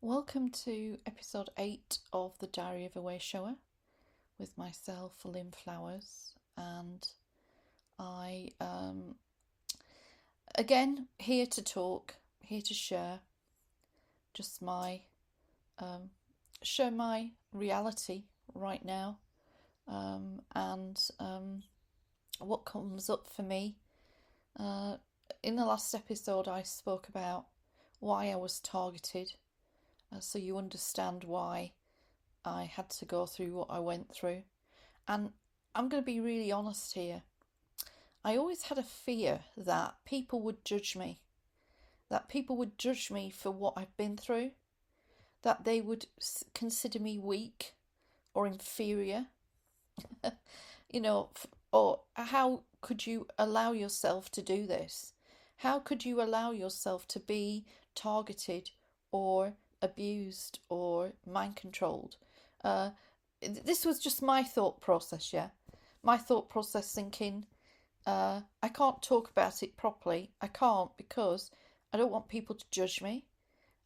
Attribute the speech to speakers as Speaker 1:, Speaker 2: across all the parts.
Speaker 1: Welcome to episode 8 of the Diary of a Wayshower with myself, Lynn Flowers, and I again here to talk, here to share just my share my reality right now, and what comes up for me. In the last episode, I spoke about why I was targeted, so you understand why I had to go through what I went through. And I'm going to be really honest here. I always had a fear that people would judge me, for what I've been through, that they would consider me weak or inferior. you know, or how could you allow yourself to do this? How could you allow yourself to be targeted or abused or mind controlled? This was just my thought process, yeah. My thought process thinking, I can't talk about it properly. I can't because I don't want people to judge me.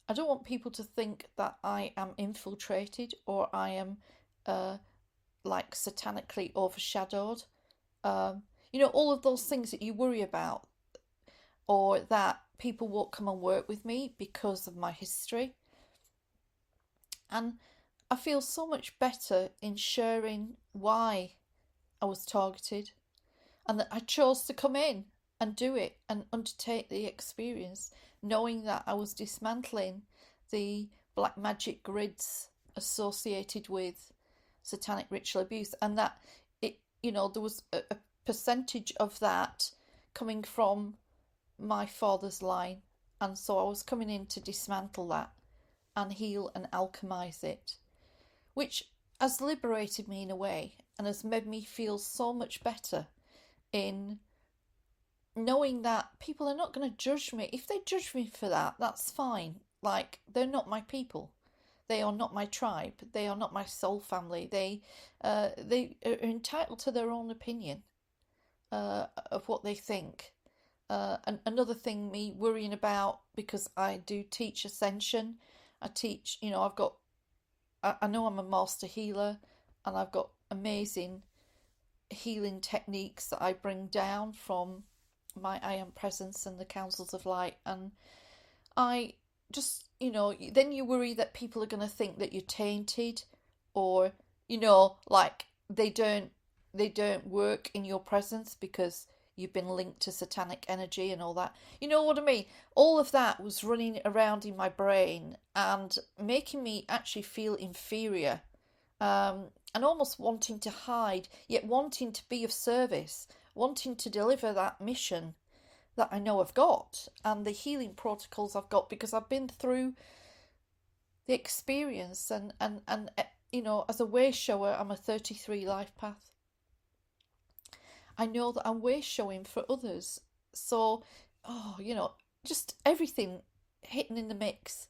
Speaker 1: I don't want people to think that I am infiltrated or I am like satanically overshadowed. All of those things that you worry about, or that people won't come and work with me because of my history. And I feel so much better in sharing why I was targeted and that I chose to come in and do it and undertake the experience, knowing that I was dismantling the black magic grids associated with satanic ritual abuse, and that there was a percentage of that coming from my father's line, and so I was coming in to dismantle that and heal and alchemize it, which has liberated me in a way and has made me feel so much better in knowing that people are not going to judge me. If they judge me for that, that's fine. Like, they're not my people. They are not my tribe. They are not my soul family. They are entitled to their own opinion of what they think. And another thing, me worrying about, because I do teach ascension. I teach, I know I'm a master healer, and I've got amazing healing techniques that I bring down from my I Am Presence and the Councils of Light. And I just, then you worry that people are going to think that you're tainted, or, like they don't work in your presence because you've been linked to satanic energy and all that. You know what I mean? All of that was running around in my brain and making me actually feel inferior, and almost wanting to hide, yet wanting to be of service, wanting to deliver that mission that I know I've got and the healing protocols I've got, because I've been through the experience, and as a way shower, I'm a 33 life path. I know that I'm way showing for others. So, just everything hitting in the mix.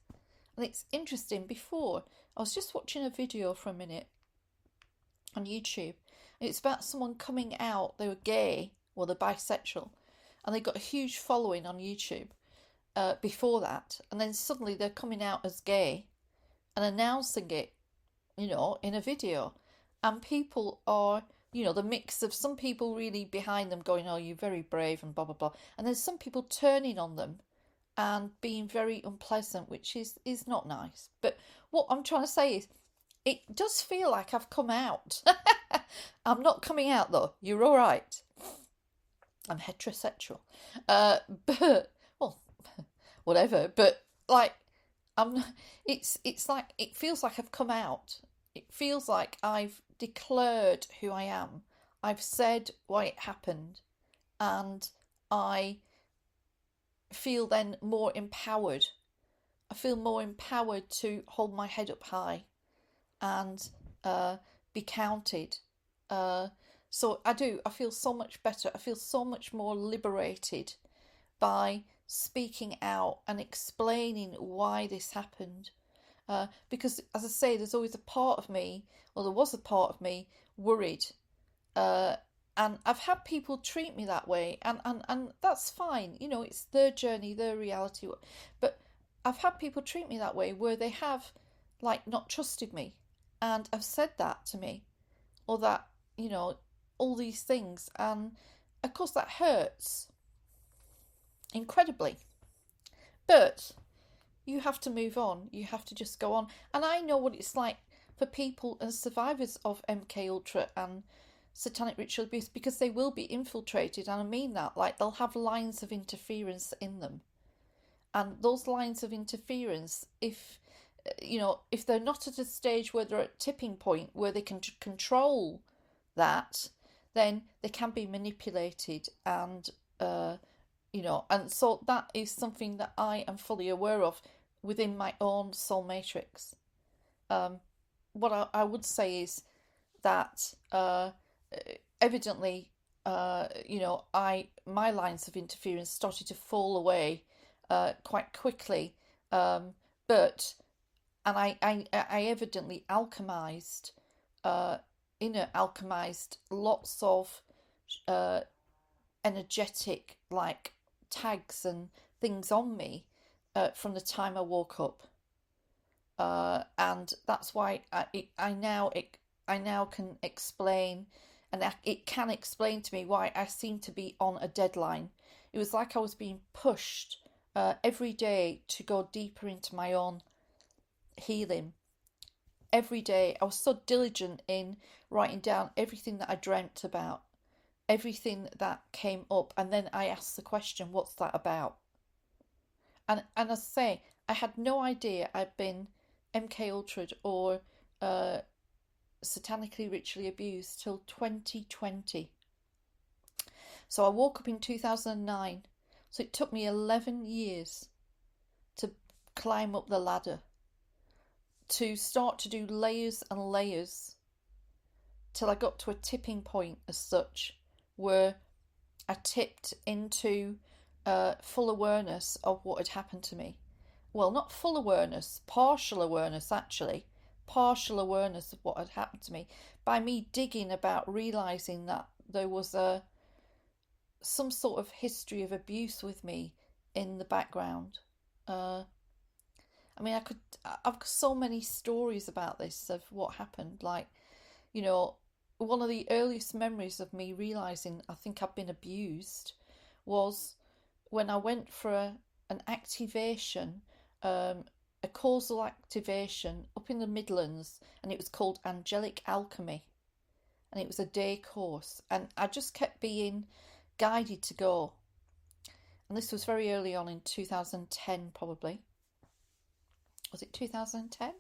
Speaker 1: And it's interesting, before, I was just watching a video for a minute on YouTube. And it's about someone coming out, they were gay, or they're bisexual, and they got a huge following on YouTube before that. And then suddenly they're coming out as gay and announcing it, in a video. And people are, the mix of some people really behind them going, oh, you're very brave and blah, blah, blah. And then some people turning on them and being very unpleasant, which is not nice. But what I'm trying to say is, it does feel like I've come out. I'm not coming out, though. You're all right. I'm heterosexual. But, well, whatever. But, like, it's like, it feels like I've come out. It feels like I've declared who I am. I've said why it happened. And I feel then more empowered. I feel more empowered to hold my head up high and be counted. So I do. I feel so much better. I feel so much more liberated by speaking out and explaining why this happened. Because, as I say, there's always a part of me, or there was a part of me, worried. And I've had people treat me that way, and that's fine. It's their journey, their reality. But I've had people treat me that way where they have like not trusted me and have said that to me, or that, you know, all these things. And of course, that hurts incredibly. But you have to move on. You have to just go on. And I know what it's like for people and survivors of MK Ultra and satanic ritual abuse, because they will be infiltrated, and I mean that. Like, they'll have lines of interference in them, and those lines of interference, if you know, if they're not at a stage where they're at tipping point where they can control that, then they can be manipulated. And you know, and so that is something that I am fully aware of within my own soul matrix. What I would say is that evidently, you know, my lines of interference started to fall away quite quickly, but and I evidently alchemized, inner alchemized lots of energetic like tags and things on me from the time I woke up, and that's why I now can explain, and it can explain to me why I seem to be on a deadline. It was like I was being pushed every day to go deeper into my own healing. Every day I was so diligent in writing down everything that I dreamt about, everything that came up, and then I asked the question, what's that about? And as I say, I had no idea I'd been MK Ultra'd or satanically ritually abused till 2020. So I woke up in 2009. So it took me 11 years to climb up the ladder, to start to do layers and layers, till I got to a tipping point as such, where I tipped into full awareness of what had happened to me. Well, not full awareness, partial awareness actually. Partial awareness of what had happened to me by me digging about, realizing that there was some sort of history of abuse with me in the background. I mean, I've got so many stories about this, of what happened. Like, you know, one of the earliest memories of me realizing I think I've been abused was when I went for an activation, a causal activation up in the Midlands, and it was called Angelic Alchemy, and it was a day course, and I just kept being guided to go. And this was very early on in 2010, probably. Was it 2010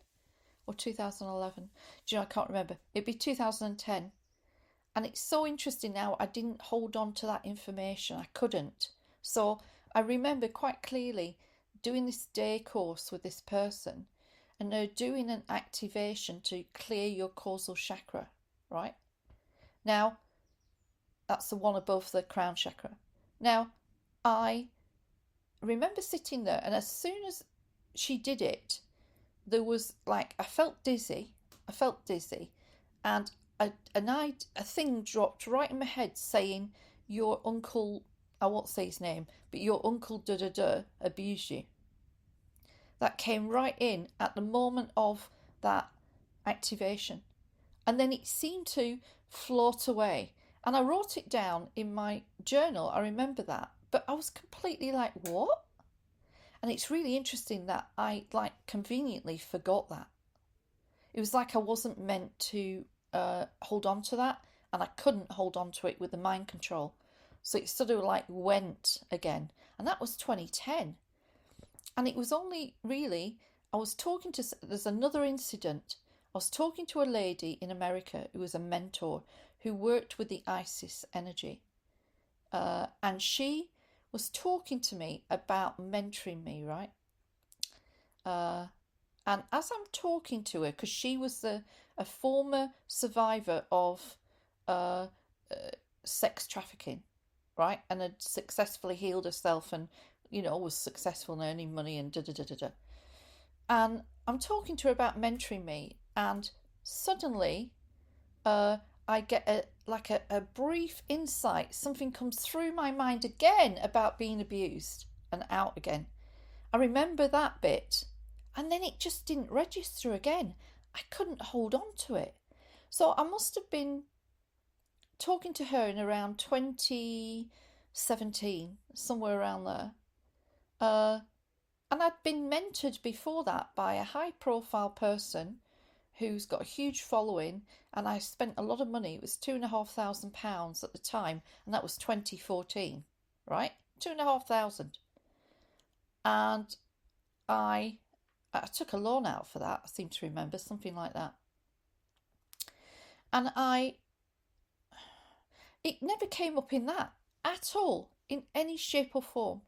Speaker 1: or 2011? Do you know, I can't remember. It'd be 2010. And it's so interesting now, I didn't hold on to that information. I couldn't. So I remember quite clearly doing this day course with this person, and they're doing an activation to clear your causal chakra, right? Now, that's the one above the crown chakra. Now, I remember sitting there, and as soon as she did it, there was like, I felt dizzy, and a thing dropped right in my head saying, your uncle, I won't say his name, but your uncle da da da abused you. That came right in at the moment of that activation. And then it seemed to float away. And I wrote it down in my journal, I remember that. But I was completely like, what? And it's really interesting that I like conveniently forgot that. It was like I wasn't meant to hold on to that, and I couldn't hold on to it with the mind control. So it sort of like went again. And that was 2010. And it was only really, there's another incident. I was talking to a lady in America who was a mentor who worked with the Isis energy. And she was talking to me about mentoring me, right? And as I'm talking to her, because she was a former survivor of sex trafficking, right? And had successfully healed herself, and, you know, was successful in earning money and da da da da da. And I'm talking to her about mentoring me, and suddenly I get a brief insight. Something comes through my mind again about being abused and out again. I remember that bit, and then it just didn't register again. I couldn't hold on to it. So I must have been talking to her in around 2017, somewhere around there. Uh, and I'd been mentored before that by a high profile person who's got a huge following, and I spent a lot of money. It was £2,500 at the time, and that was 2014, right? 2,500. And I I took a loan out for that, I seem to remember, something like that. And it never came up in that at all, in any shape or form.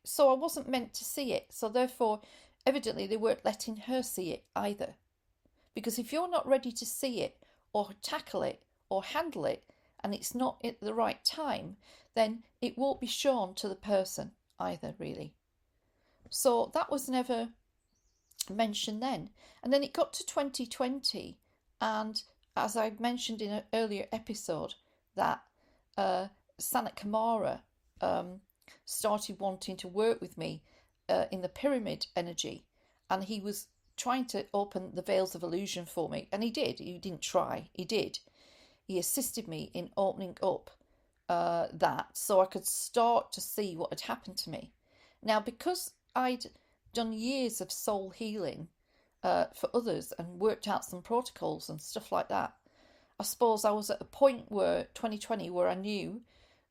Speaker 1: So I wasn't meant to see it. So therefore, evidently, they weren't letting her see it either. Because if you're not ready to see it or tackle it or handle it, and it's not at the right time, then it won't be shown to the person either, really. So that was never mentioned then. And then it got to 2020, and as I mentioned in an earlier episode, that Sanat Kumara started wanting to work with me in the pyramid energy, and he was trying to open the veils of illusion for me, and he did. He didn't try, he did. He assisted me in opening up that, so I could start to see what had happened to me. Now, because I'd done years of soul healing for others and worked out some protocols and stuff like that, I suppose I was at a point where 2020 where I knew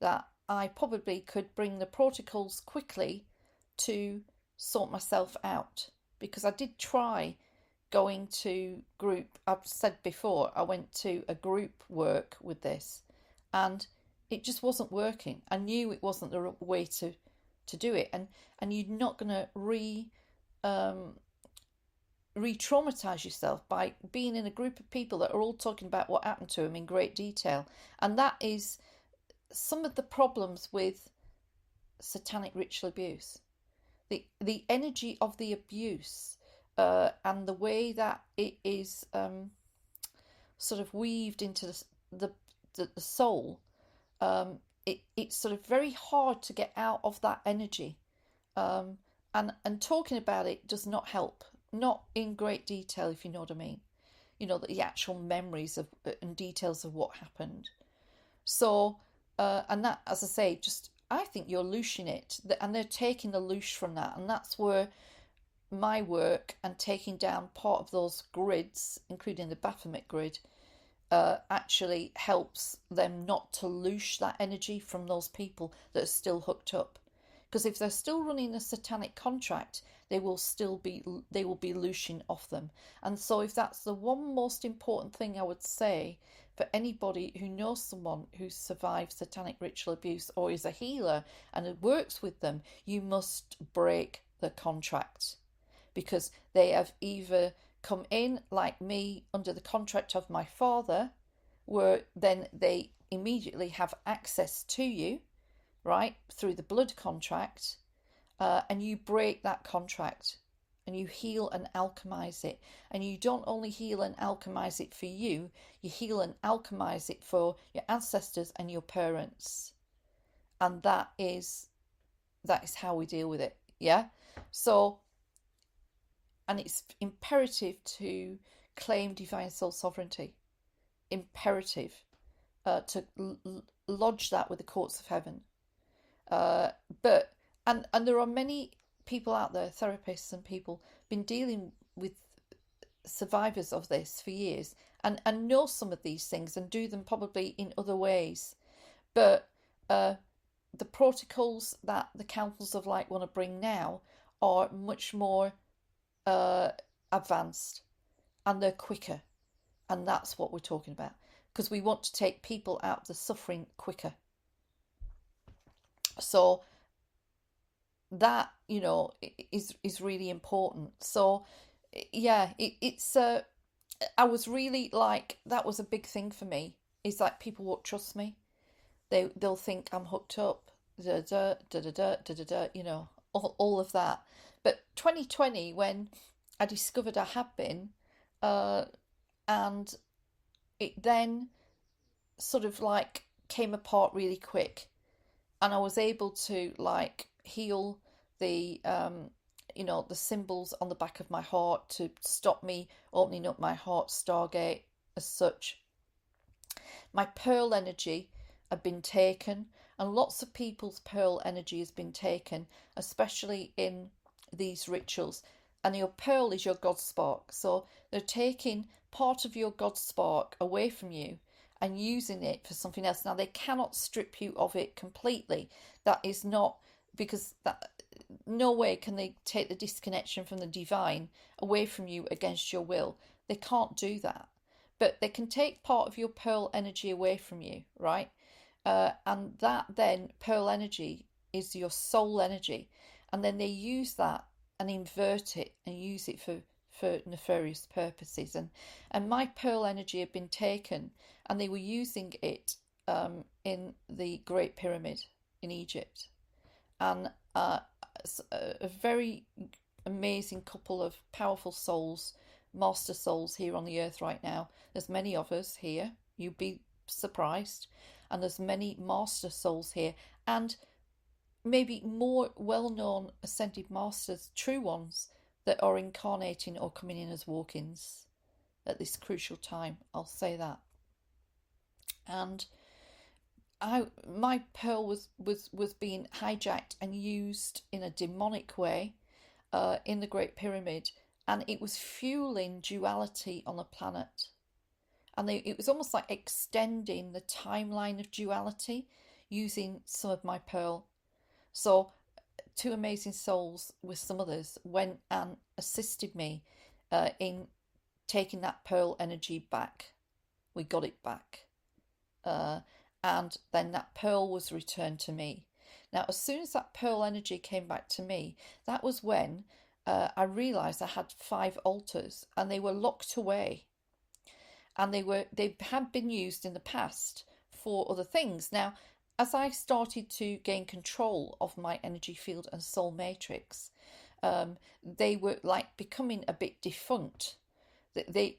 Speaker 1: that I probably could bring the protocols quickly to sort myself out, because I did try going to group. I've said before, I went to a group work with this, and it just wasn't working. I knew it wasn't the way to do it, and you're not going to re-traumatize yourself by being in a group of people that are all talking about what happened to them in great detail. And that is some of the problems with satanic ritual abuse. The energy of the abuse, and the way that it is sort of weaved into the soul, it's sort of very hard to get out of that energy. And talking about it does not help, not in great detail, if you know what I mean. You know, the actual memories of and details of what happened. So, and that, as I say, just I think you're looshing it, and they're taking the loosh from that, and that's where my work and taking down part of those grids, including the Baphomet grid, actually helps them not to loosh that energy from those people that are still hooked up. Because if they're still running a satanic contract, they will be looshing off them. And so if that's the one most important thing I would say for anybody who knows someone who survived satanic ritual abuse or is a healer and it works with them, you must break the contract, because they have either come in like me under the contract of my father, where then they immediately have access to you, right, through the blood contract, and you break that contract and you heal and alchemize it. And you don't only heal and alchemize it for you, you heal and alchemize it for your ancestors and your parents. And that is how we deal with it. Yeah. So, and it's imperative to claim divine soul sovereignty. Imperative to lodge that with the courts of heaven. But there are many people out there, therapists and people, been dealing with survivors of this for years, and know some of these things and do them probably in other ways. But the protocols that the councils of light want to bring now are much more advanced, and they're quicker, and that's what we're talking about, because we want to take people out of the suffering quicker. So that, you know, is really important. So yeah, it's I was really like, that was a big thing for me, is like people won't trust me. They'll think I'm hooked up, da da da da da da da, you know, all of that. But 2020, when I discovered I had been, and it then sort of like came apart really quick, and I was able to like heal the the symbols on the back of my heart to stop me opening up my heart stargate as such. My pearl energy had been taken, and lots of people's pearl energy has been taken, especially in these rituals. And your pearl is your God spark, so they're taking part of your God spark away from you and using it for something else. Now, they cannot strip you of it completely. That is not, because that, no way can they take the disconnection from the divine away from you against your will. They can't do that. But they can take part of your pearl energy away from you, right? And that then, pearl energy, is your soul energy. And then they use that and invert it and use it for nefarious purposes. And my pearl energy had been taken, and they were using it in the Great Pyramid in Egypt. And a very amazing couple of powerful souls, master souls here on the earth right now. There's many of us here, you'd be surprised. And there's many master souls here, and maybe more well-known ascended masters, true ones, that are incarnating or coming in as walk-ins at this crucial time. I'll say that. And my pearl was being hijacked and used in a demonic way in the Great Pyramid, and it was fueling duality on the planet. And it was almost like extending the timeline of duality using some of my pearl. So two amazing souls with some others went and assisted me in taking that pearl energy back. We got it back. And then that pearl was returned to me. Now, as soon as that pearl energy came back to me, that was when I realised I had 5 altars, and they were locked away. And they had been used in the past for other things. Now, as I started to gain control of my energy field and soul matrix, they were like becoming a bit defunct. They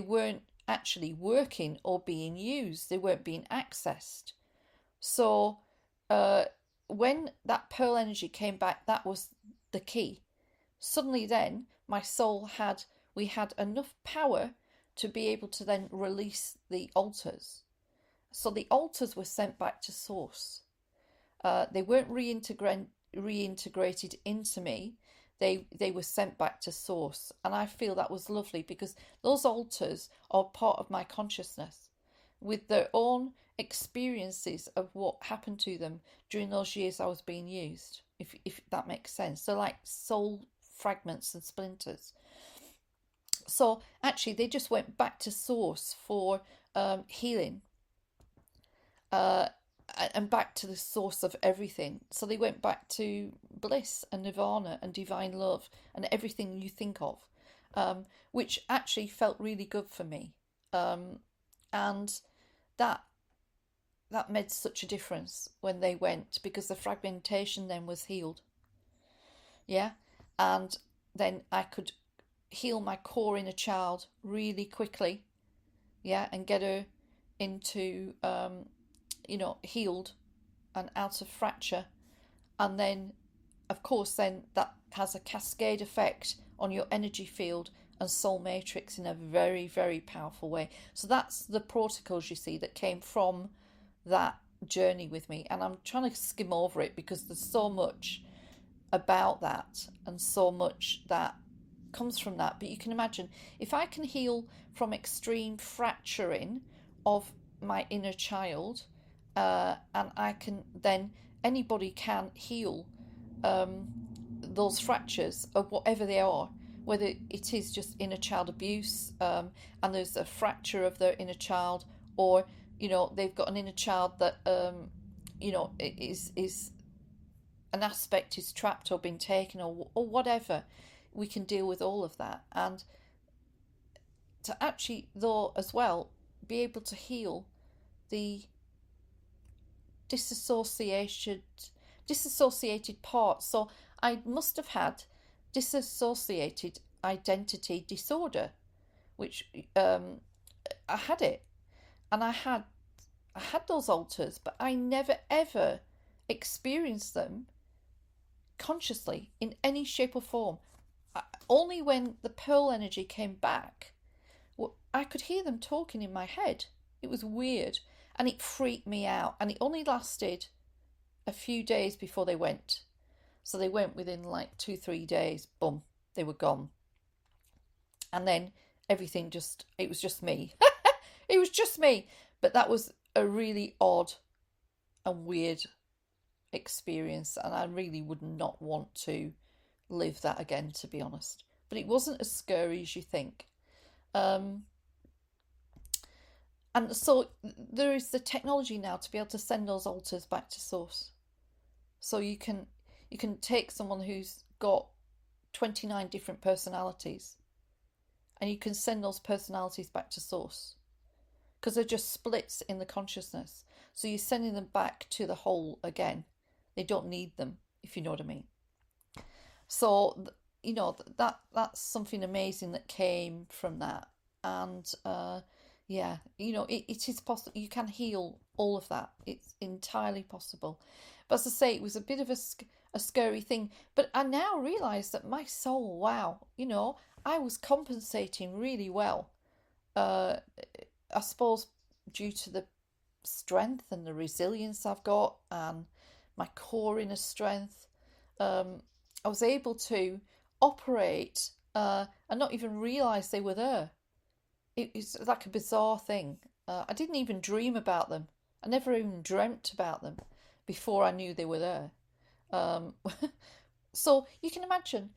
Speaker 1: weren't actually working or being used. They weren't being accessed. So when that pearl energy came back, that was the key. Suddenly then, my soul we had enough power to be able to then release the altars. So the altars were sent back to source. They weren't reintegrated into me. They were sent back to source. And I feel that was lovely, because those altars are part of my consciousness with their own experiences of what happened to them during those years I was being used, if that makes sense. So like soul fragments and splinters. So actually they just went back to source for healing, and back to the source of everything. So they went back to bliss and nirvana and divine love and everything you think of, which actually felt really good for me. And that made such a difference when they went, because the fragmentation then was healed. Yeah. And then I could heal my core inner child really quickly. Yeah. And get her into healed and out of fracture. And then of course then that has a cascade effect on your energy field and soul matrix in a very, very powerful way. So that's the protocols, you see, that came from that journey with me. And I'm trying to skim over it because there's so much about that and so much that comes from that. But you can imagine, if I can heal from extreme fracturing of my inner child, and I can then, anybody can heal those fractures of whatever they are, whether it is just inner child abuse, and there's a fracture of their inner child, or they've got an inner child that is an aspect is trapped or been taken, or whatever. We can deal with all of that, and to actually though as well be able to heal the disassociated parts. So I must have had dissociated identity disorder, which I had it, and I had those altars, but I never ever experienced them consciously in any shape or form. Only when the pearl energy came back, I could hear them talking in my head. It was weird, and it freaked me out. And it only lasted a few days before they went. So they went within like 2-3 days. Boom, they were gone. And then everything it was just me. It was just me. But that was a really odd and weird experience, and I really would not want to live that again, to be honest. But it wasn't as scary as you think. And so there is the technology now to be able to send those alters back to source. So you can take someone who's got 29 different personalities, and you can send those personalities back to source, because they're just splits in the consciousness. So you're sending them back to the whole again. They don't need them, if you know what I mean. So, that's something amazing that came from that. And yeah, it is possible. You can heal all of that. It's entirely possible. But as I say, it was a bit of a scary thing. But I now realise that my soul, wow, I was compensating really well. I suppose due to the strength and the resilience I've got, and my core inner strength, I was able to operate and not even realise they were there. It's like a bizarre thing. I didn't even dream about them. I never even dreamt about them before I knew they were there. So you can imagine,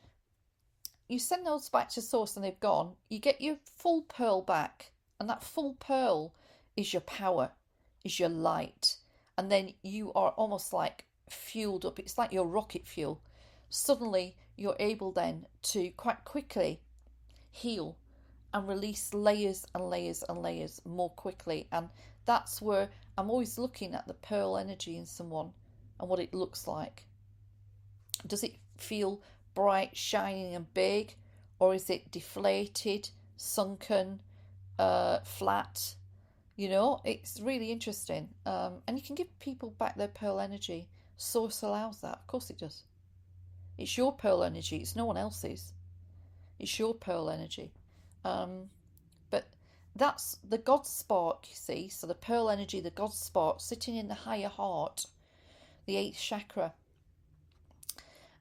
Speaker 1: you send those back to source and they've gone, you get your full pearl back, and that full pearl is your power, is your light, and then you are almost like fueled up. It's like your rocket fuel. Suddenly you're able then to quite quickly heal and release layers and layers and layers more quickly. And that's where I'm always looking at the pearl energy in someone and what it looks like. Does it feel bright, shining and big, or is it deflated, sunken, flat? It's really interesting. And you can give people back their pearl energy. Source allows that. Of course it does. It's your pearl energy. It's no one else's. It's your pearl energy. But that's the God spark, you see. So the pearl energy, the God spark, sitting in the higher heart, the 8th chakra.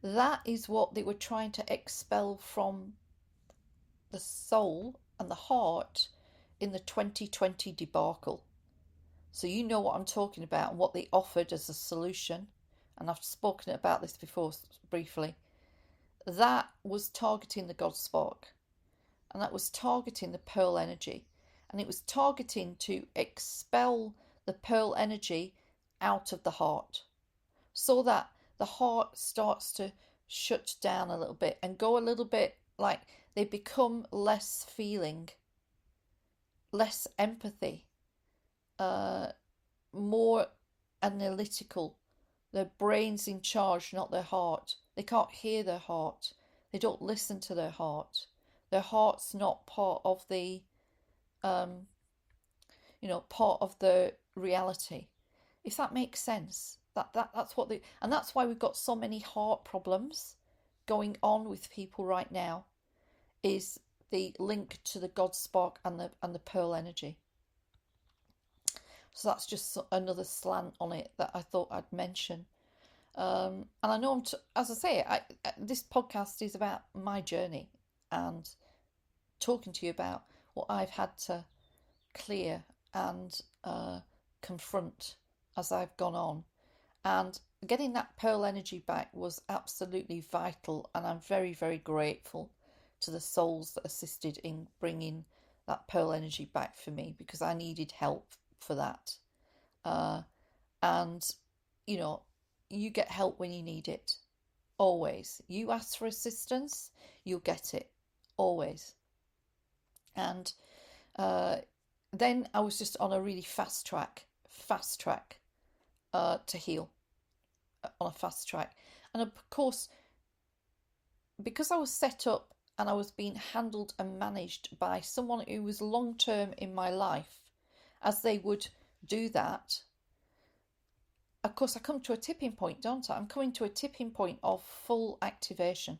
Speaker 1: That is what they were trying to expel from the soul and the heart in the 2020 debacle. So you know what I'm talking about and what they offered as a solution. And I've spoken about this before briefly. That was targeting the God spark. And that was targeting the pearl energy. And it was targeting to expel the pearl energy out of the heart, so that the heart starts to shut down a little bit and go a little bit like they become less feeling, less empathy, more analytical. Their brain's in charge, not their heart. They can't hear their heart. They don't listen to their heart. Their heart's not part of the, part of the reality. If that makes sense. That's what and that's why we've got so many heart problems going on with people right now, is the link to the God spark and the pearl energy. So that's just another slant on it that I thought I'd mention. And I know as I say, this podcast is about my journey and talking to you about what I've had to clear and confront as I've gone on. And getting that pearl energy back was absolutely vital, and I'm very, very grateful to the souls that assisted in bringing that pearl energy back for me, because I needed help for that. And, you get help when you need it. Always. You ask for assistance, you'll get it. Always. And then I was just on a really fast track to heal. On a fast track. And of course, because I was set up and I was being handled and managed by someone who was long term in my life, as they would do that, of course, I come to a tipping point, don't I? I'm coming to a tipping point of full activation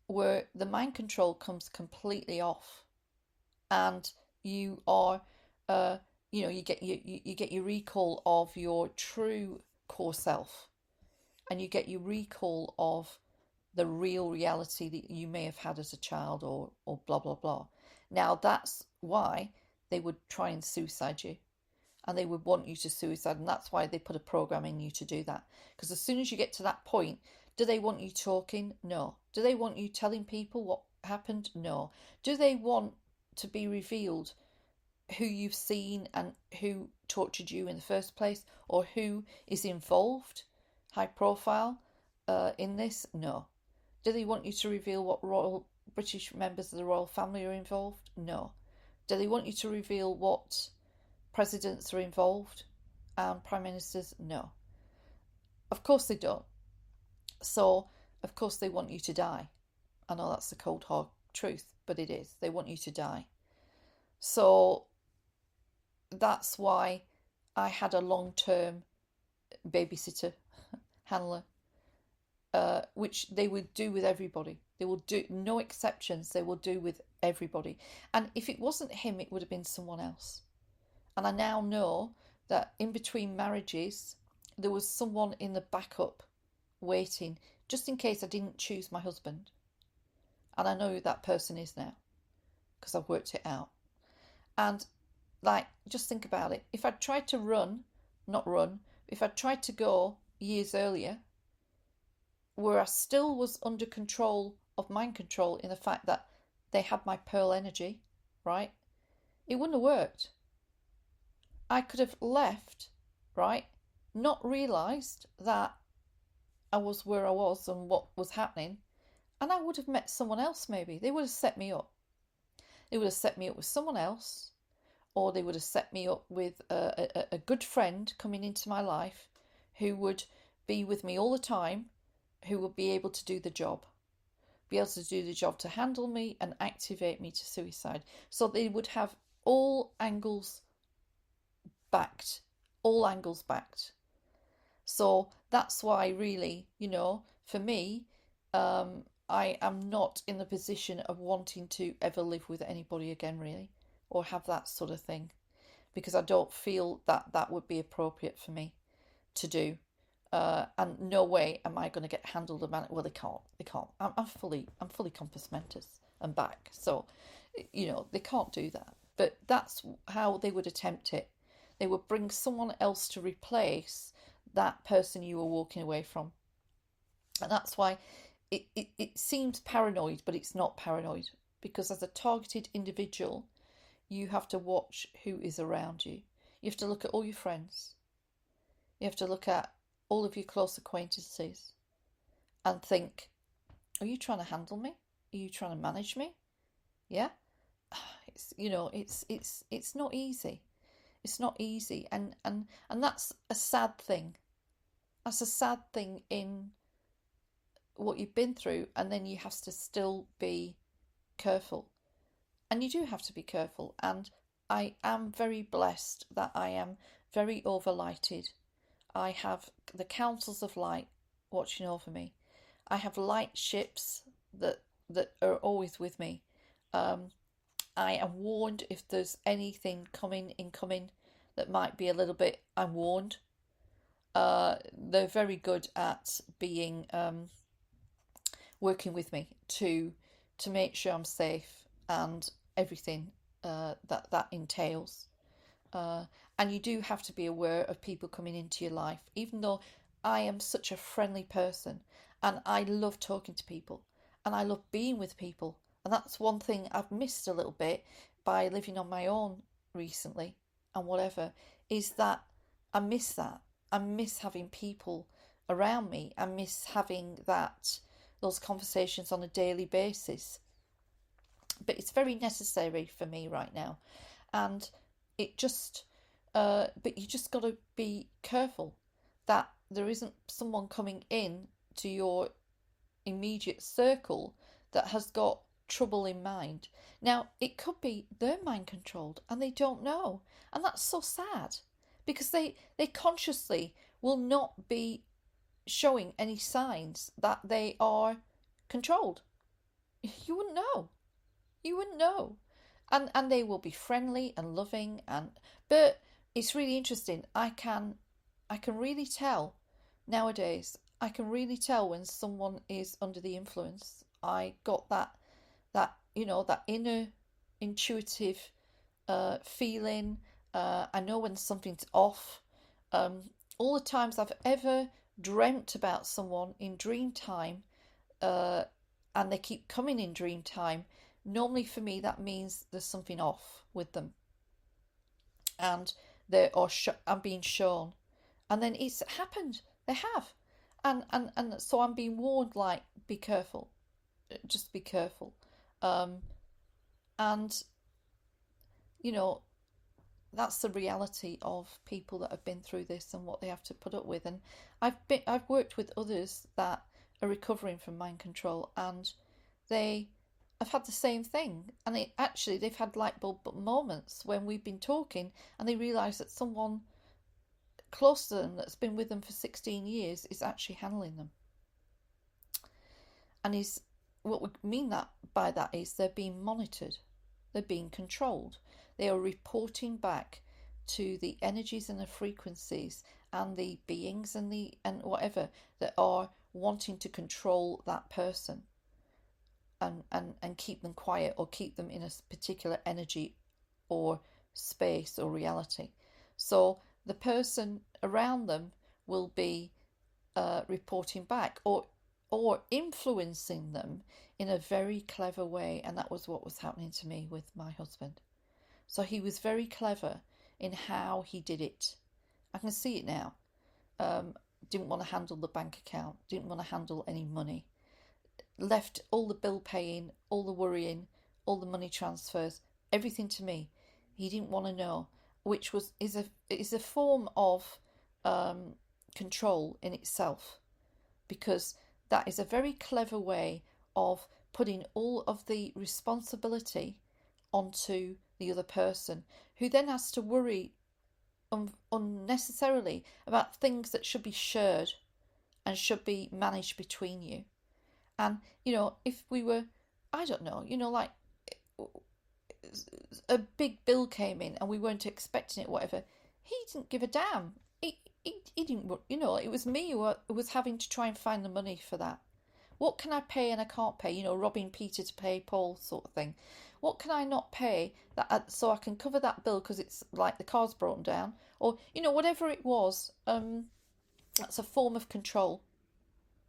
Speaker 1: where the mind control comes completely off, and you are, you get your recall of your true core self, and you get your recall of the real reality that you may have had as a child, or blah blah blah. Now that's why they would try and suicide you, and they would want you to suicide, and that's why they put a program in you to do that. Because as soon as you get to that point, do they want you talking? No. Do they want you telling people what happened? No. Do they want to be revealed who you've seen and who tortured you in the first place, or who is involved, high profile, in this? No. Do they want you to reveal what royal British members of the royal family are involved? No. Do they want you to reveal what presidents are involved and prime ministers? No. Of course they don't. So, of course, they want you to die. I know that's the cold hard truth, but it is. They want you to die. So, that's why I had a long-term babysitter, handler, which they would do with everybody. They will do, no exceptions, they will do with everybody. And if it wasn't him, it would have been someone else. And I now know that in between marriages, there was someone in the backup waiting, just in case I didn't choose my husband. And I know who that person is now, because I've worked it out. And like, just think about it. If I'd tried to if I'd tried to go years earlier, where I still was under control of mind control in the fact that they had my pearl energy, right? It wouldn't have worked. I could have left, right? Not realised that I was where I was and what was happening, and I would have met someone else maybe. They would have set me up. They would have set me up with someone else, or they would have set me up with a good friend coming into my life who would be with me all the time, who would be able to do the job. Be able to do the job to handle me and activate me to suicide. So they would have all angles backed. All angles backed. So that's why really, for me, I am not in the position of wanting to ever live with anybody again, really, or have that sort of thing, because I don't feel that that would be appropriate for me to do. And no way am I going to get handled about it. Well, they can't. I'm fully compass mentis and back. So, they can't do that. But that's how they would attempt it. They would bring someone else to replace that person you were walking away from. And that's why it seems paranoid, but it's not paranoid. Because as a targeted individual, you have to watch who is around you. You have to look at all your friends. You have to look at all of your close acquaintances and think, are you trying to handle me? Are you trying to manage me? Yeah? It's not easy. It's not easy, and that's a sad thing. That's a sad thing in what you've been through, and then you have to still be careful. And you do have to be careful, and I am very blessed that I am very overlighted. I have the councils of light watching over me. I have light ships that are always with me. I am warned if there's anything incoming that might be a little bit. I'm warned. They're very good at being working with me to make sure I'm safe and everything that entails. And you do have to be aware of people coming into your life, even though I am such a friendly person and I love talking to people and I love being with people. And that's one thing I've missed a little bit by living on my own recently and whatever, is that I miss that. I miss having people around me. I miss having those conversations on a daily basis. But it's very necessary for me right now. And but you just got to be careful that there isn't someone coming in to your immediate circle that has got trouble in mind. Now, it could be they're mind controlled and they don't know. And that's so sad, because they consciously will not be showing any signs that they are controlled. You wouldn't know. You wouldn't know. And they will be friendly and loving, but it's really interesting. I can really tell nowadays. I can really tell when someone is under the influence. I got that inner intuitive feeling. I know when something's off. All the times I've ever dreamt about someone in dream time, uh, and they keep coming in dream time, normally for me that means there's something off with them, and I'm being shown, and then it's happened. They have, and so I'm being warned, like, be careful, just be careful, um, and you know that's the reality of people that have been through this and what they have to put up with. And I've worked with others that are recovering from mind control, and they have had the same thing. And they've had light bulb moments when we've been talking, and they realise that someone close to them that's been with them for 16 years is actually handling them. And is what we mean that by that is they're being monitored, they're being controlled. They are reporting back to the energies and the frequencies and the beings and whatever that are wanting to control that person, and keep them quiet, or keep them in a particular energy or space or reality. So the person around them will be reporting back, or influencing them in a very clever way. And that was what was happening to me with my husband. So he was very clever in how he did it. I can see it now. Didn't want to handle the bank account, didn't want to handle any money, left all the bill paying, all the worrying, all the money transfers, everything to me. He didn't want to know, which is a form of control in itself, because that is a very clever way of putting all of the responsibility onto the other person, who then has to worry unnecessarily about things that should be shared and should be managed between you. And if we were, I don't know, like a big bill came in and we weren't expecting it, whatever, he didn't give a damn. He didn't, it was me who was having to try and find the money for that. What can I pay and I can't pay? Robbing Peter to pay Paul sort of thing. What can I not pay so I can cover that bill because it's like the car's broken down, or whatever it was. That's a form of control,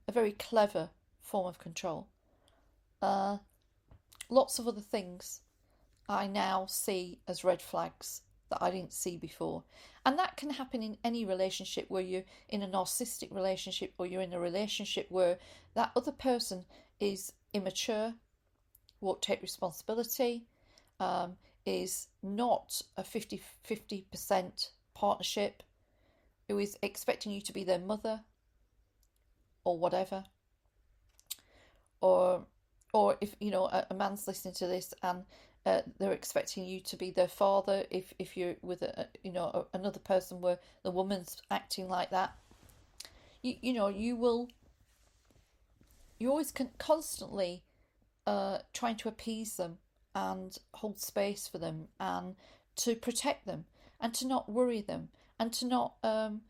Speaker 1: a very clever form of control. Lots of other things I now see as red flags that I didn't see before. And that can happen in any relationship, where you're in a narcissistic relationship, or you're in a relationship where that other person is immature, won't take responsibility, is not a 50% partnership, who is expecting you to be their mother or whatever. Or if a man's listening to this and they're expecting you to be their father, if you're with another person where the woman's acting like that, you always constantly trying to appease them and hold space for them and to protect them and to not worry them and to not and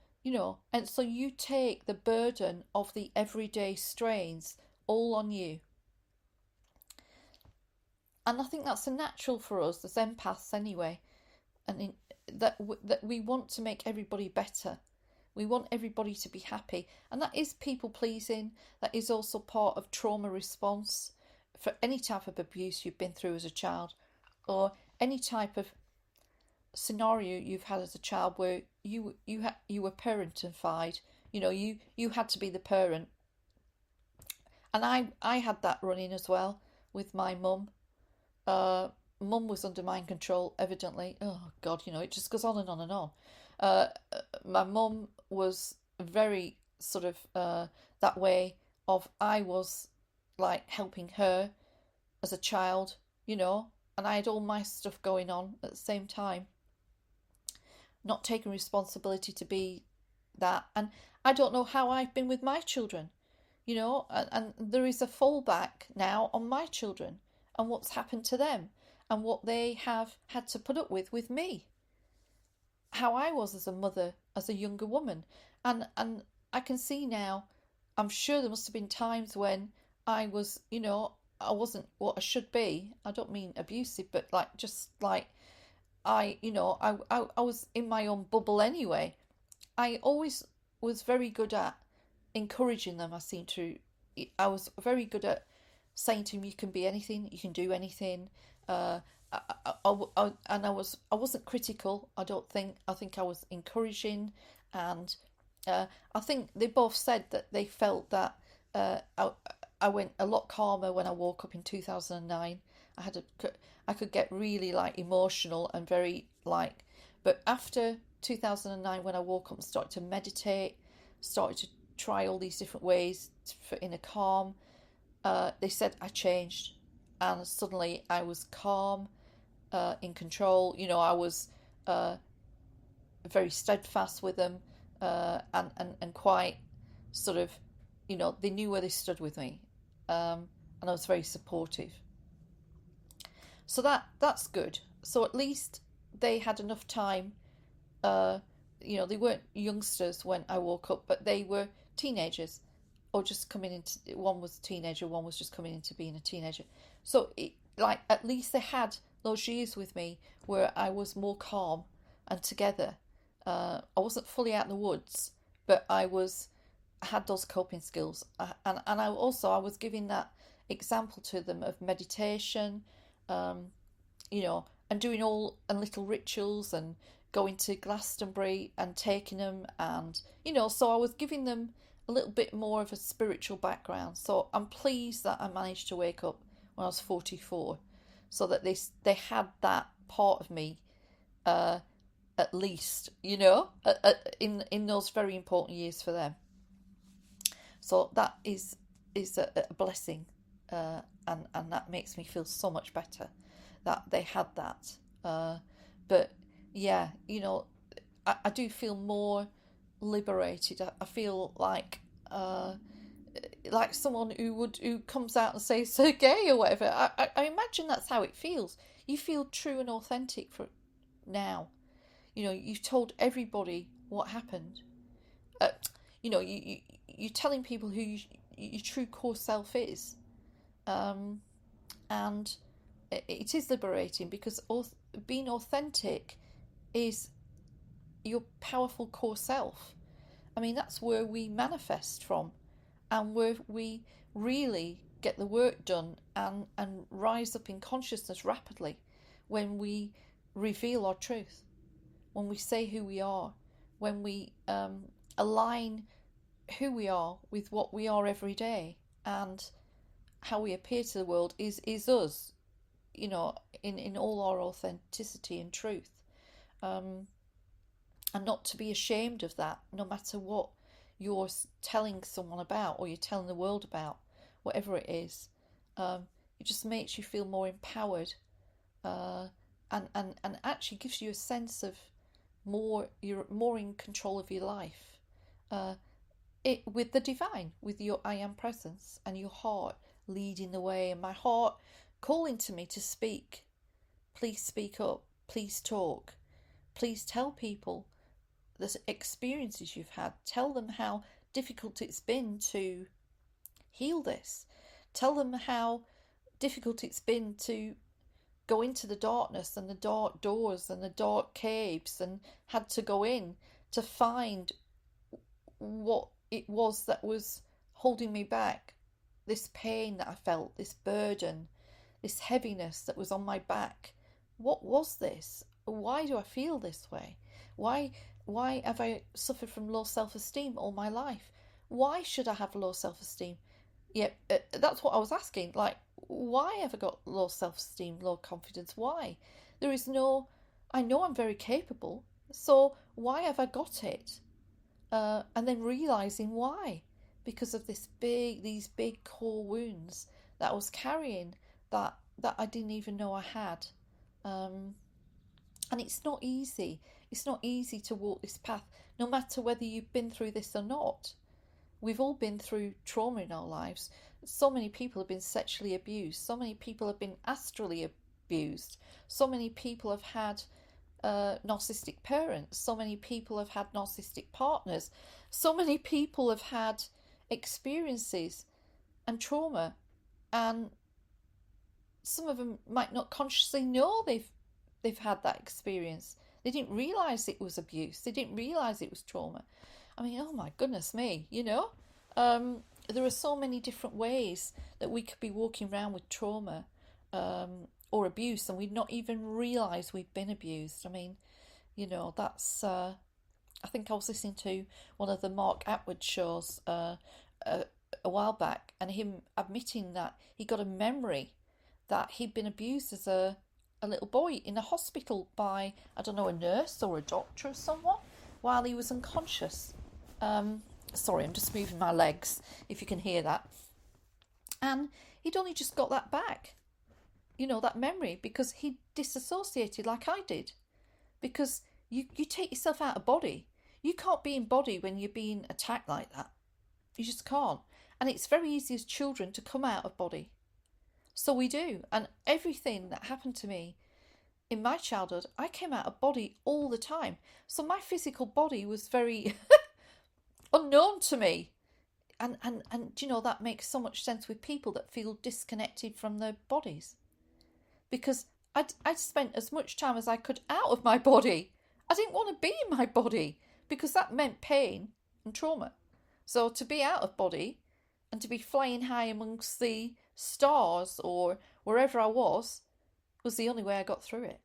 Speaker 1: so you take the burden of the everyday strains all on you. And I think that's a natural for us as empaths anyway, and that we want to make everybody better. We want everybody to be happy, and that is people pleasing. That is also part of trauma response for any type of abuse you've been through as a child, or any type of scenario you've had as a child where you were parentified. You had to be the parent, and I had that running as well with my mum. Mum was under mind control, evidently. Oh God, it just goes on and on and on. My mum was very sort of that way of, I was like helping her as a child, and I had all my stuff going on at the same time. not taking responsibility to be that. And I don't know how I've been with my children, and there is a fallback now on my children and what's happened to them and what they have had to put up with me, how I was as a mother, as a younger woman. And I can see now, I'm sure there must have been times when I was, I wasn't what I should be. I don't mean abusive, but like, just like, I was in my own bubble anyway. I always was very good at encouraging them. I was very good at saying to them, you can be anything, you can do anything. Uh, and I wasn't critical. I don't think. I think I was encouraging, and I think they both said that they felt that I went a lot calmer when I woke up in 2009. I could get really like emotional and very like, but after 2009, when I woke up and started to meditate, started to try all these different ways for inner calm, they said I changed, and suddenly I was calm, in control. I was very steadfast with them, and quite sort of, they knew where they stood with me, and I was very supportive. So that's good. So at least they had enough time. They weren't youngsters when I woke up, but they were teenagers, or just coming into. One was a teenager, one was just coming into being a teenager. So at least they had those years with me where I was more calm and together. I wasn't fully out in the woods, but I had those coping skills, and I was giving that example to them of meditation, and doing all and little rituals and going to Glastonbury and taking them, and so I was giving them a little bit more of a spiritual background. So I'm pleased that I managed to wake up when I was 44, so that they had that part of me, at least, in those very important years for them. So that is a blessing, and that makes me feel so much better that they had that. But yeah, I do feel more liberated. I feel like someone who comes out and says they're gay or whatever. I imagine that's how it feels. You feel true and authentic for now. You've told everybody what happened. You're telling people who your true core self is, and it is liberating, because being authentic is your powerful core self. I mean, that's where we manifest from, and where we really get the work done and rise up in consciousness rapidly, when we reveal our truth, when we say who we are, when we align who we are with what we are every day, and how we appear to the world is us, in all our authenticity and truth. And not to be ashamed of that, no matter what you're telling someone about, or you're telling the world about, whatever it is. It just makes you feel more empowered, and actually gives you a sense of you're more in control of your life, with the divine, with your I am presence, and your heart leading the way, and my heart calling to me to speak. Please speak up, please talk, please tell people the experiences you've had. Tell them how difficult it's been to heal this. Tell them how difficult it's been to go into the darkness and the dark doors and the dark caves, and had to go in to find what it was that was holding me back. This pain that I felt, this burden, this heaviness that was on my back. What was this? Why do I feel this way? Why have I suffered from low self-esteem all my life? Why should I have low self-esteem? Yeah, that's what I was asking. Like, why have I got low self-esteem, low confidence? Why? I know I'm very capable, so why have I got it? And then realising why. Because of these big core wounds that I was carrying, that I didn't even know I had. And it's not easy. It's not easy to walk this path, no matter whether you've been through this or not. We've all been through trauma in our lives. So many people have been sexually abused. So many people have been astrally abused. So many people have had narcissistic parents. So many people have had narcissistic partners. So many people have had experiences and trauma, and some of them might not consciously know they've had that experience. They didn't realise it was abuse. They didn't realise it was trauma. I mean, oh my goodness me, there are so many different ways that we could be walking around with trauma or abuse, and we'd not even realise we've been abused. I mean, that's. I think I was listening to one of the Mark Atwood shows a while back, and him admitting that he got a memory that he'd been abused as a little boy in a hospital by, I don't know, a nurse or a doctor or someone while he was unconscious. Sorry, I'm just moving my legs, if you can hear that. And he'd only just got that back, that memory, because he disassociated like I did. Because you take yourself out of body. You can't be in body when you're being attacked like that. You just can't. And it's very easy as children to come out of body. So we do. And everything that happened to me in my childhood, I came out of body all the time. So my physical body was very unknown to me. And that makes so much sense with people that feel disconnected from their bodies. Because I'd spent as much time as I could out of my body. I didn't want to be in my body because that meant pain and trauma. So to be out of body and to be flying high amongst the stars or wherever I was the only way I got through it.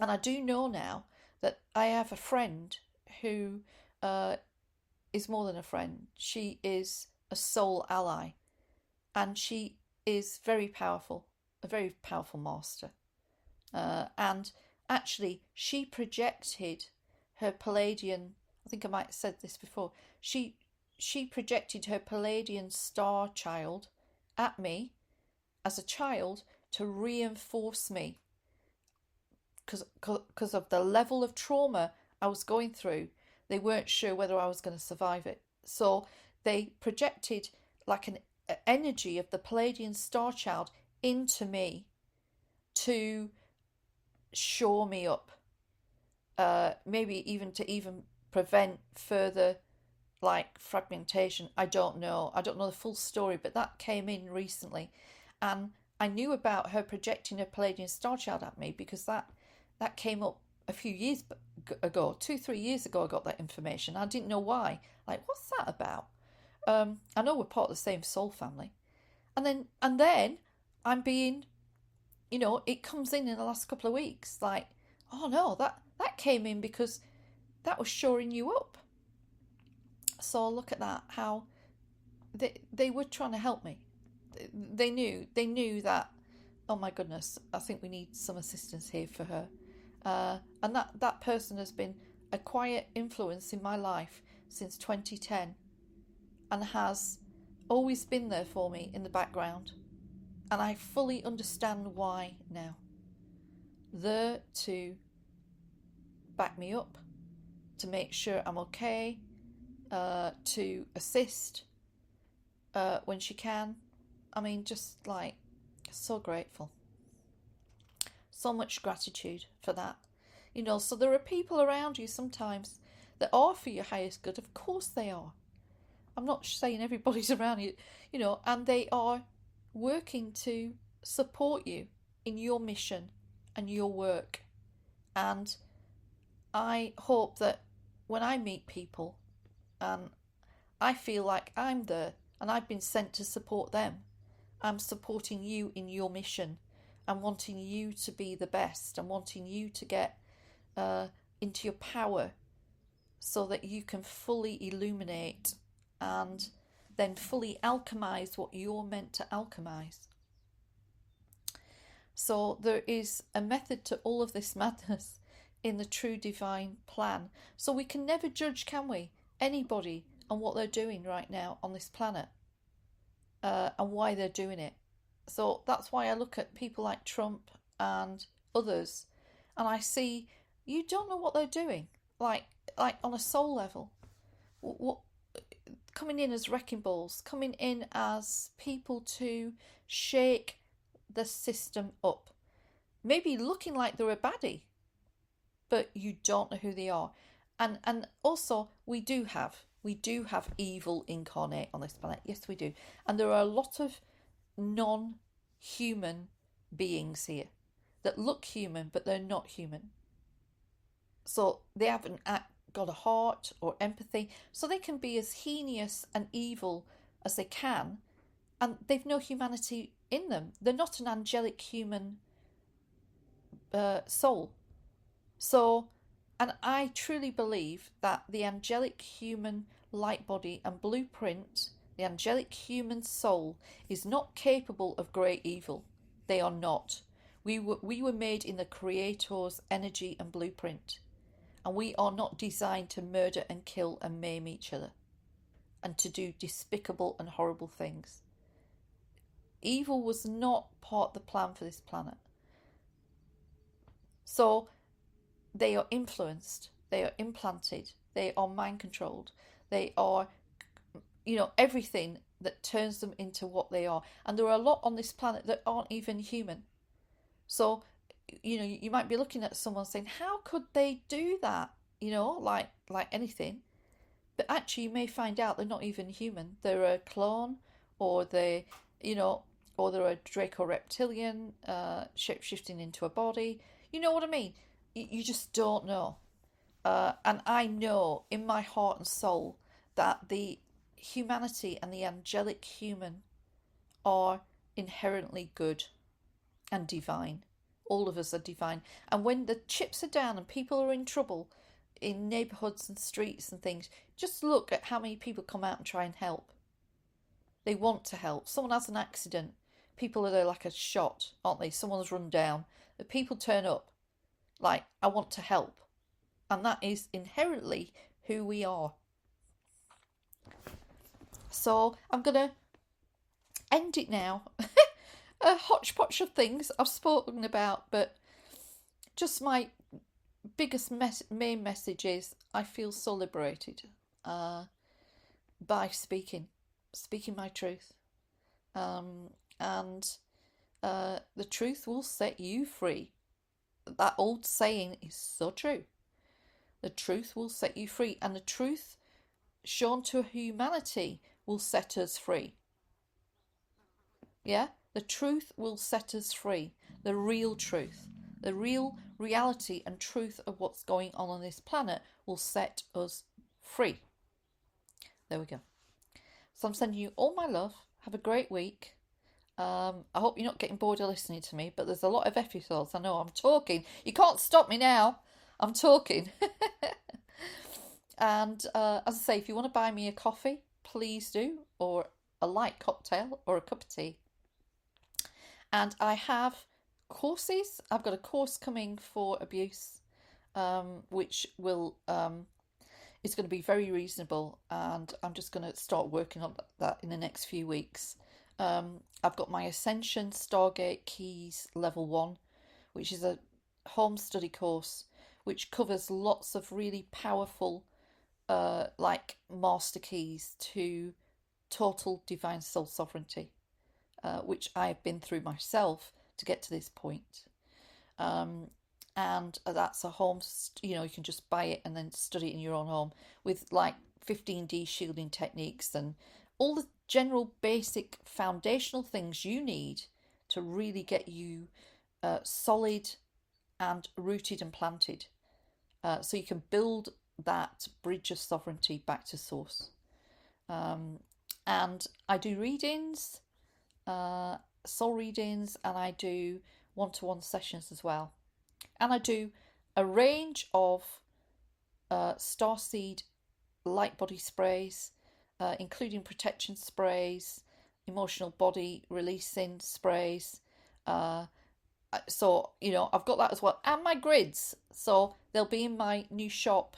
Speaker 1: And I do know now that I have a friend who is more than a friend. She is a soul ally, and she is very powerful, a very powerful master. And actually, she projected her Palladian, I think I might have said this before, she projected her Palladian star child at me as a child to reinforce me because of the level of trauma I was going through. They weren't sure whether I was going to survive it. So they projected like an energy of the Palladian star child into me to shore me up. Maybe even to prevent further like fragmentation. I don't know the full story, but that came in recently, and I knew about her projecting her Palladian star child at me because that came up a few years ago, 2-3 years ago. I got that information. I didn't know why. Like, what's that about? I know we're part of the same soul family, and then I'm being, it comes in the last couple of weeks. Like, oh no, that came in because that was shoring you up. So look at that, how they were trying to help me. They knew that, oh my goodness, I think we need some assistance here for her. And that person has been a quiet influence in my life since 2010 and has always been there for me in the background. And I fully understand why now. There to back me up, to make sure I'm okay, to assist when she can. I mean, just like, so grateful. So much gratitude for that. So there are people around you sometimes that are for your highest good. Of course they are. I'm not saying everybody's around you, and they are working to support you in your mission and your work. And I hope that when I meet people and I feel like I'm there and I've been sent to support them, I'm supporting you in your mission and wanting you to be the best and wanting you to get into your power so that you can fully illuminate and then fully alchemize what you're meant to alchemize. So there is a method to all of this madness in the true divine plan. So we can never judge, can we, anybody on what they're doing right now on this planet and why they're doing it. So that's why I look at people like Trump and others and I see You don't know what they're doing. Like on a soul level, what coming in as wrecking balls, coming in as people to shake the system up. Maybe looking like they're a baddie, but you don't know who they are. And also we do have evil incarnate on this planet. Yes, we do. And there are a lot of non-human beings here that look human, but they're not human. So they haven't got a heart or empathy. So they can be as heinous and evil as they can, and they've no humanity in them. They're not an angelic human soul. So, and I truly believe that the angelic human light body and blueprint, the angelic human soul, is not capable of great evil. They are not. We were made in the Creator's energy and blueprint, and we are not designed to murder and kill and maim each other and to do despicable and horrible things. Evil was not part of the plan for this planet. So they are influenced, they are implanted, they are mind controlled, they are, everything that turns them into what they are. And there are a lot on this planet that aren't even human. So, you might be looking at someone saying, how could they do that? Like anything. But actually, you may find out they're not even human. They're a clone, or or they're a Draco reptilian, shape shifting into a body. You know what I mean? You just don't know. And I know in my heart and soul that the humanity and the angelic human are inherently good and divine. All of us are divine. And when the chips are down and people are in trouble in neighbourhoods and streets and things, just look at how many people come out and try and help. They want to help. Someone has an accident. People are there like a shot, aren't they? Someone's run down. The people turn up like, I want to help. And that is inherently who we are. So I'm going to end it now. A hodgepodge of things I've spoken about, but just my biggest main message is I feel so liberated by speaking my truth. And the truth will set you free. That old saying is so true. The truth will set you free, and the truth shown to humanity will set us free. Yeah? The truth will set us free. The real truth. The real reality and truth of what's going on this planet will set us free. There we go. So I'm sending you all my love. Have a great week. I hope you're not getting bored of listening to me, but there's a lot of episodes. I know I'm talking. You can't stop me now. I'm talking. And as I say, if you want to buy me a coffee, please do, or a light cocktail or a cup of tea. And I have courses. I've got a course coming for abuse, which will is going to be very reasonable, and I'm just going to start working on that in the next few weeks. I've got my Ascension Stargate Keys Level 1, which is a home study course which covers lots of really powerful like master keys to total divine soul sovereignty, which I've been through myself to get to this point. And that's a home, you can just buy it and then study it in your own home with like 15D shielding techniques and all the general basic foundational things you need to really get you solid and rooted and planted, so you can build that bridge of sovereignty back to source. And I do readings, soul readings, and I do one-to-one sessions as well. And I do a range of Starseed light body sprays, including protection sprays, emotional body releasing sprays. So, I've got that as well. And my grids. So they'll be in my new shop,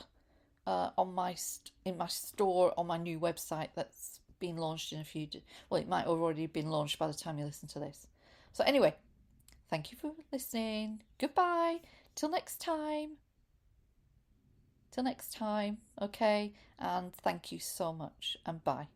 Speaker 1: in my store on my new website that's been launched in it might have already been launched by the time you listen to this. So anyway, thank you for listening. Goodbye. Till next time. Till next time, okay? And thank you so much, and bye.